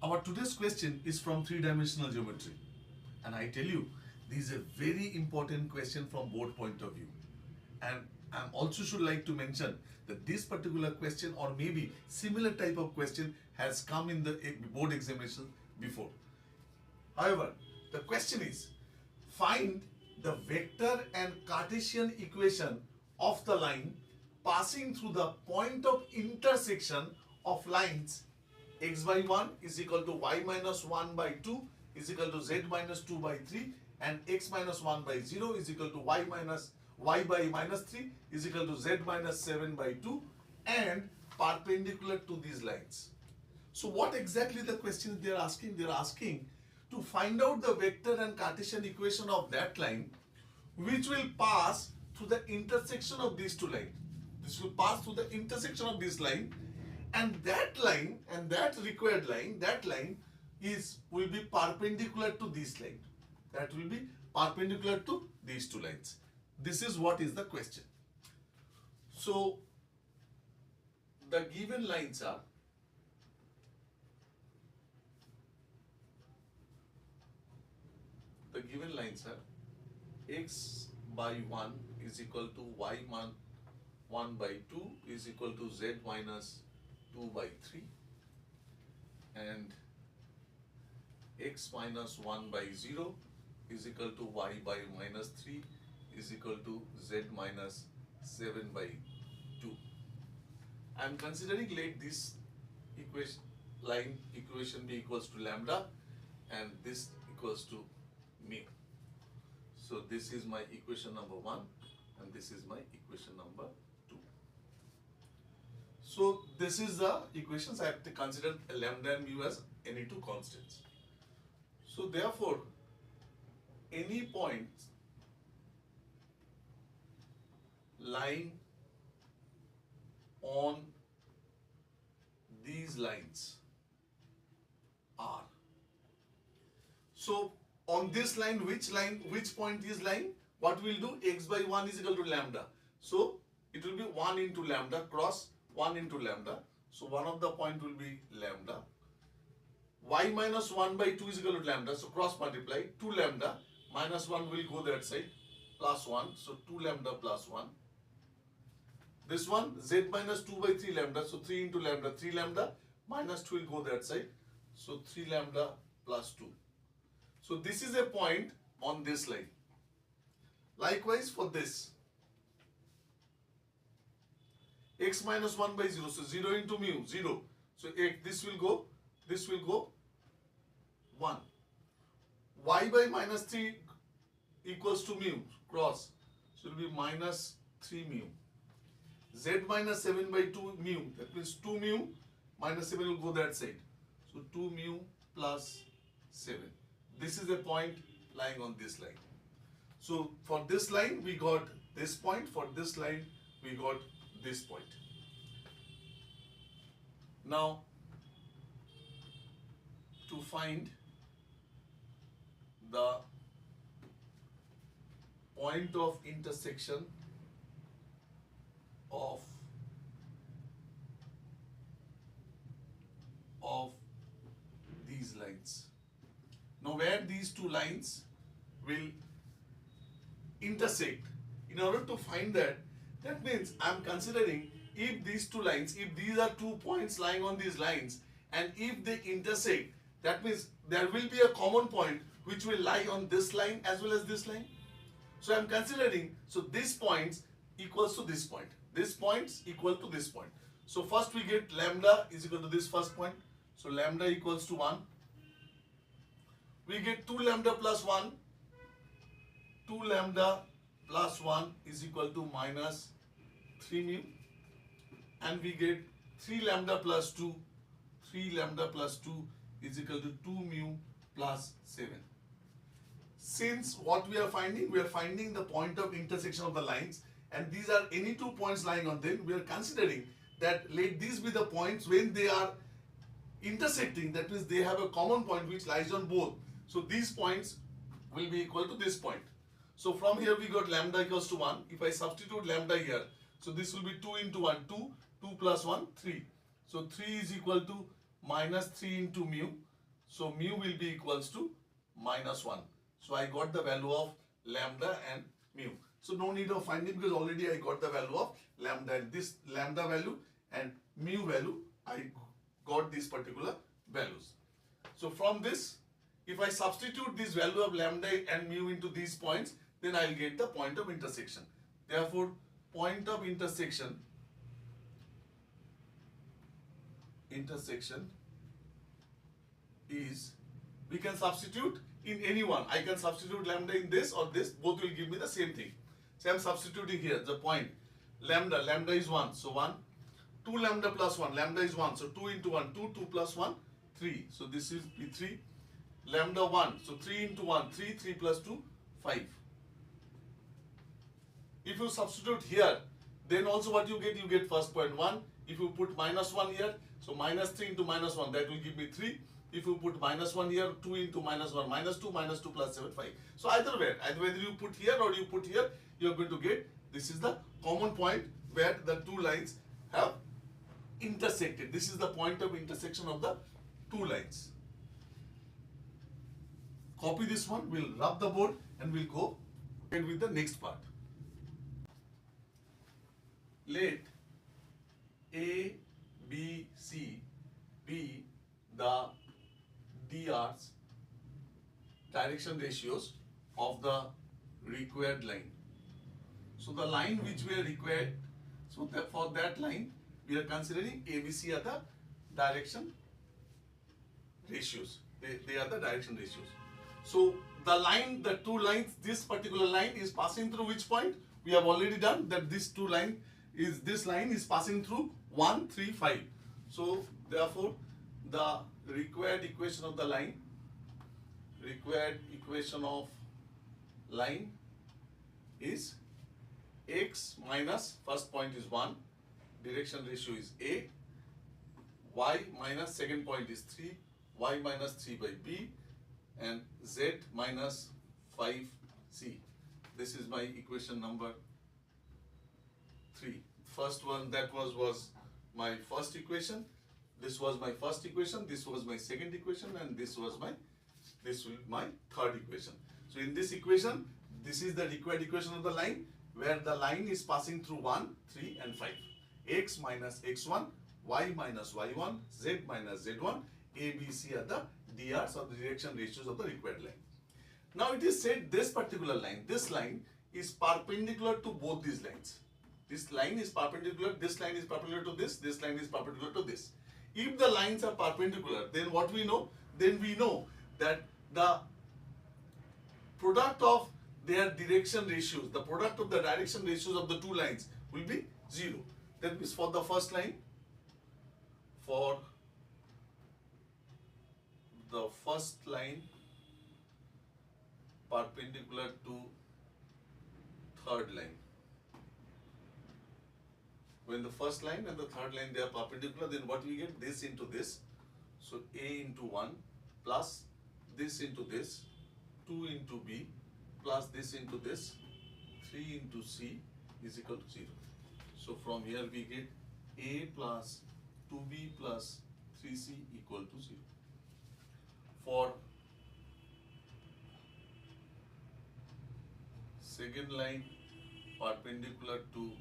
Our today's question is from three-dimensional geometry. And I tell you, this is a very important question from board point of view. And I also should like to mention that this particular question or maybe similar type of question has come in the board examination before. However, the question is, find the vector and Cartesian equation of the line passing through the point of intersection of lines x by 1 is equal to y minus 1 by 2 is equal to z minus 2 by 3 and x minus 1 by 0 is equal to y by minus 3 is equal to z minus 7 by 2 and perpendicular to these lines. So what exactly the question they are asking? They are asking to find out the vector and Cartesian equation of that line which will pass through the intersection of these two lines. This will pass through the intersection of this line, and that line and that required line, that line will be perpendicular to this line. That will be perpendicular to these two lines. This is what is the question. So the given lines are x by 1 is equal to y 1 by 2 is equal to z minus 2 by 3 and x minus 1 by 0 is equal to y by minus 3 is equal to z minus 7 by 2. I am considering let this equation be equals to lambda and this equals to mu. So this is my equation number 1 and this is my equation number 2. So this is the equations. I have to consider lambda and mu as any two constants. So therefore, any point lying on these lines are. So on this line, which point is lying? What we'll do? X by 1 is equal to lambda. So it will be 1 into lambda cross 1 into lambda. So one of the point will be lambda. Y minus 1 by 2 is equal to lambda. So cross multiply 2 lambda minus 1 will go that side plus 1. So 2 lambda plus 1. This one z minus 2 by 3 lambda. So 3 into lambda 3 lambda minus 2 will go that side. So 3 lambda plus 2. So this is a point on this line. Likewise for this. X minus 1 by 0. So 0 into mu, 0. So this will go 1. Y by minus 3 equals to mu, cross. So it will be minus 3 mu. Z minus 7 by 2 mu. That means 2 mu minus 7 will go that side. So 2 mu plus 7. This is a point lying on this line. So for this line we got this point, for this line we got this point. Now to find the point of intersection of these lines. Now where these two lines will intersect, in order to find that means I am considering if these two lines, if these are 2 points lying on these lines and if they intersect, that means there will be a common point which will lie on this line as well as this line. So I am considering, so this points equals to this point, this points equal to this point. So first we get lambda is equal to this first point. So lambda equals to 1. We get 2 lambda plus 1. 2 lambda plus 1 is equal to minus 3 mu. And we get 3 lambda plus 2. 3 lambda plus 2 is equal to 2 mu plus 7. Since what we are finding the point of intersection of the lines, and these are any 2 points lying on them, we are considering that let these be the points when they are intersecting, that means they have a common point which lies on both. So these points will be equal to this point. So from here we got lambda equals to 1. If I substitute lambda here, so this will be 2 into 1, 2 plus 1, 3. So 3 is equal to minus 3 into mu. So mu will be equals to -1. So I got the value of lambda and mu. So no need of finding because already I got the value of lambda, and this lambda value and mu value, I got these particular values. So from this, if I substitute this value of lambda and mu into these points, then I'll get the point of intersection. Therefore, point of intersection is, we can substitute in any one. I can substitute lambda in this or this, both will give me the same thing. So I am substituting here the point. Lambda is 1, so 1. 2 lambda plus 1, lambda is 1, so 2 into 1, 2 plus 1, 3. So this is be 3. Lambda 1, so 3 into 1, 3, 3 plus 2, 5. If you substitute here, then also what you get first point 1. If you put -1 here, so -3 into -1, that will give me 3. If you put -1 here, 2 into -1, -2 plus 7, 5. So either way, whether you put here or you put here, you are going to get, this is the common point where the two lines have intersected. This is the point of intersection of the two lines. Copy this one, we'll rub the board and we'll go ahead with the next part. Let A, B, C be the DRs, direction ratios of the required line. So the line which we are required, so for that line we are considering ABC are the direction ratios. They are the direction ratios. So the line, the two lines, this particular line is passing through which point? We have already done that this line is passing through 1, 3, 5. So therefore the required equation of the line, is x minus, first point is 1, direction ratio is A, y minus, second point is 3, y minus 3 by B, and z minus 5c. This is my equation number 3. First one, that was my first equation. This was my first equation, this was my second equation, and this will be my third equation. So in this equation, this is the required equation of the line, where the line is passing through 1, 3 and 5. X minus x1, y minus y1, z minus z1, A, B, C are the DRs or the direction ratios of the required line. Now it is said this particular line, this line is perpendicular to both these lines. This line is perpendicular, this line is perpendicular to this line is perpendicular to this. If the lines are perpendicular, then what we know? Then we know that the product of their direction ratios, the product of the direction ratios of the two lines will be 0. That means for the first line, perpendicular to third line. When the first line and the third line they are perpendicular, then what we get? This into this. So A into 1 plus this into this, 2 into B plus this into this, 3 into C is equal to 0. So from here we get A plus 2B plus 3C equal to 0. For second line perpendicular to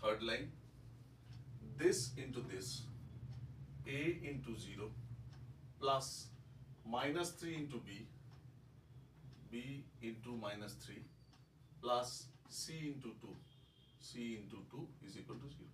third line, this into this, A into 0 plus minus 3 into B, B into minus 3 plus C into 2, C into 2 is equal to 0.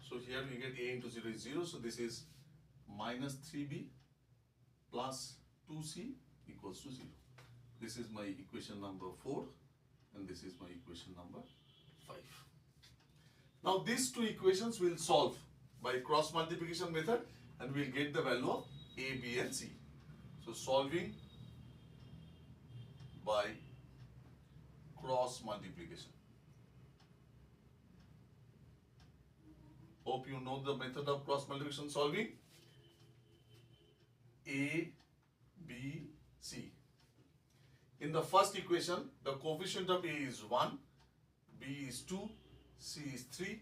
So here we get A into 0 is 0, so this is minus 3B plus 2C equals to 0. This is my equation number 4 and this is my equation number 5. Now these two equations will solve by cross multiplication method and we'll get the value of A, B and C. So solving by cross multiplication. Hope you know the method of cross multiplication solving. A, B, C. In the first equation, the coefficient of A is 1, B is 2, C is 3.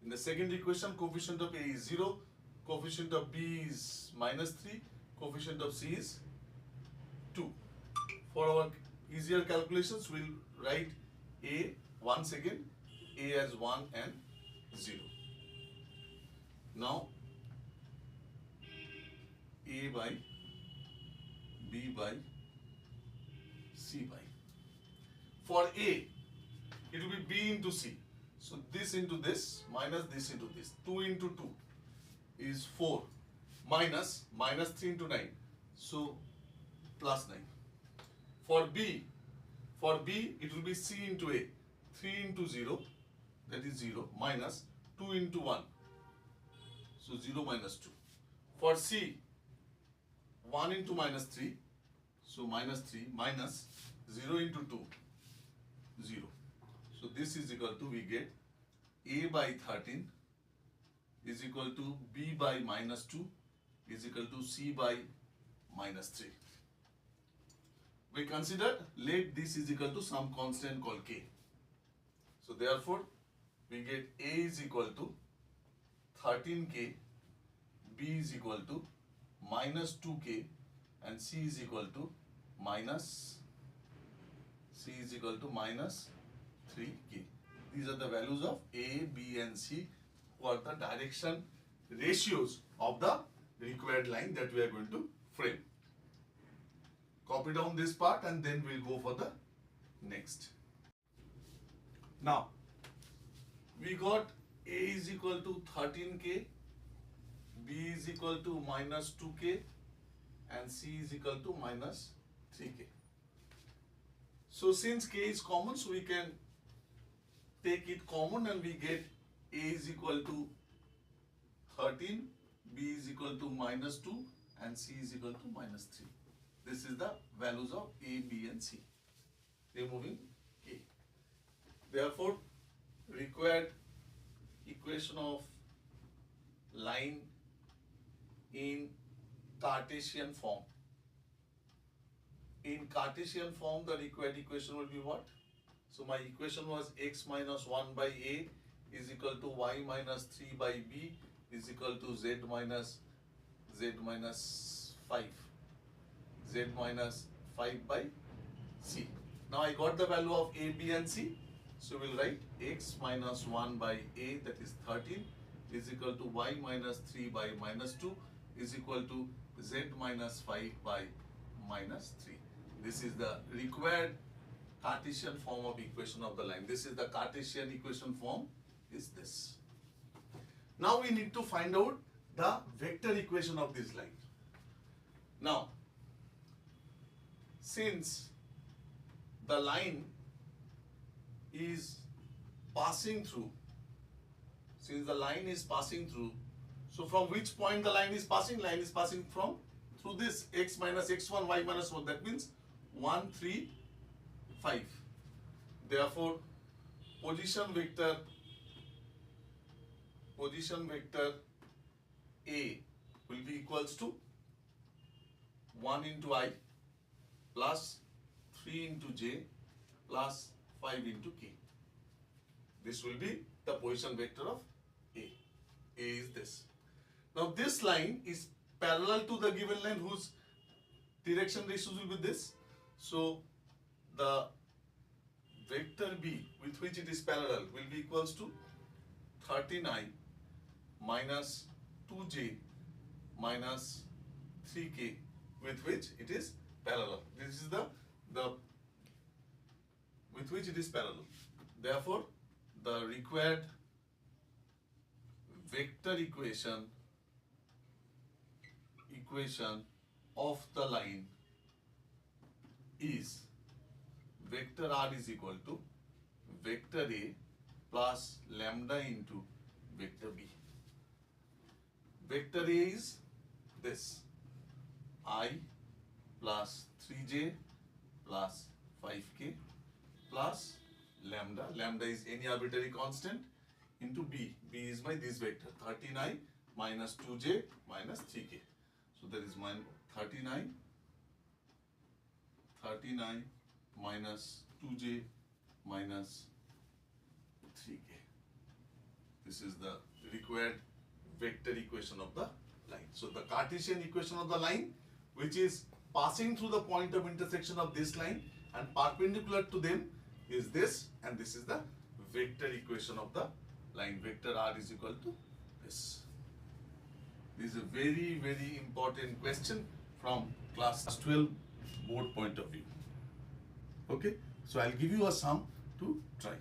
In the second equation, coefficient of A is 0, coefficient of B is minus 3, coefficient of C is 2. For our easier calculations, we'll write A once again, A as 1 and 0. Now, A by B by C by. For A, it will be B into C. So this into this minus this into this. 2 into 2 is 4 minus 3 into 9. So plus 9. For B it will be C into A. 3 into 0, that is 0, minus 2 into 1. So 0 minus 2. For C, 1 into minus 3. So minus 3 minus 0 into 2, 0. So this is equal to, we get A by 13 is equal to B by minus 2 is equal to C by minus 3. We consider let this is equal to some constant called K. So therefore, we get A is equal to 13K, B is equal to minus 2K, and C is equal to minus 3K. These are the values of A, B and C, who are the direction ratios of the required line that we are going to frame. Copy down this part and then we'll go for the next. Now, we got A is equal to 13K, B is equal to minus 2K, and C is equal to minus 3K. So since K is common, so we can take it common and we get A is equal to 13, B is equal to minus 2 and C is equal to minus 3. This is the values of A, B and C. Removing K. Therefore, required equation of line in Cartesian form. In Cartesian form, the required equation will be what? So my equation was x minus 1 by A is equal to y minus 3 by B is equal to z minus 5. Z minus 5 by C. Now I got the value of A, B and C. So we'll write x minus 1 by A, that is 13, is equal to y minus 3 by minus 2 is equal to z minus 5 by minus 3. This is the required Cartesian form of equation of the line. This is the Cartesian equation form, is this. Now we need to find out the vector equation of this line. Now, since the line is passing through, so from which point the line is passing? Line is passing from through this x minus x1, y minus 1. That means 1, 3, 5. Therefore, position vector A will be equals to 1 into I plus 3 into J plus 5 into K. This will be the position vector of A. A is this. Now this line is parallel to the given line whose direction ratios will be this. So the vector B with which it is parallel will be equals to 13I minus 2J minus 3K with which it is parallel. This is the with which it is parallel. Therefore, the required vector equation of the line is vector R is equal to vector A plus lambda into vector B. Vector A is this, I plus 3J plus 5K plus lambda. Lambda is any arbitrary constant into B. B is my this vector, 13I minus 2J minus 3K. So there is 39 minus 2J minus 3K. This is the required vector equation of the line. So the Cartesian equation of the line which is passing through the point of intersection of this line, and perpendicular to them is this, and this is the vector equation of the line. Vector r is equal to this. This is a very, very important question from class 12 board point of view. Okay, so I'll give you a sum to try.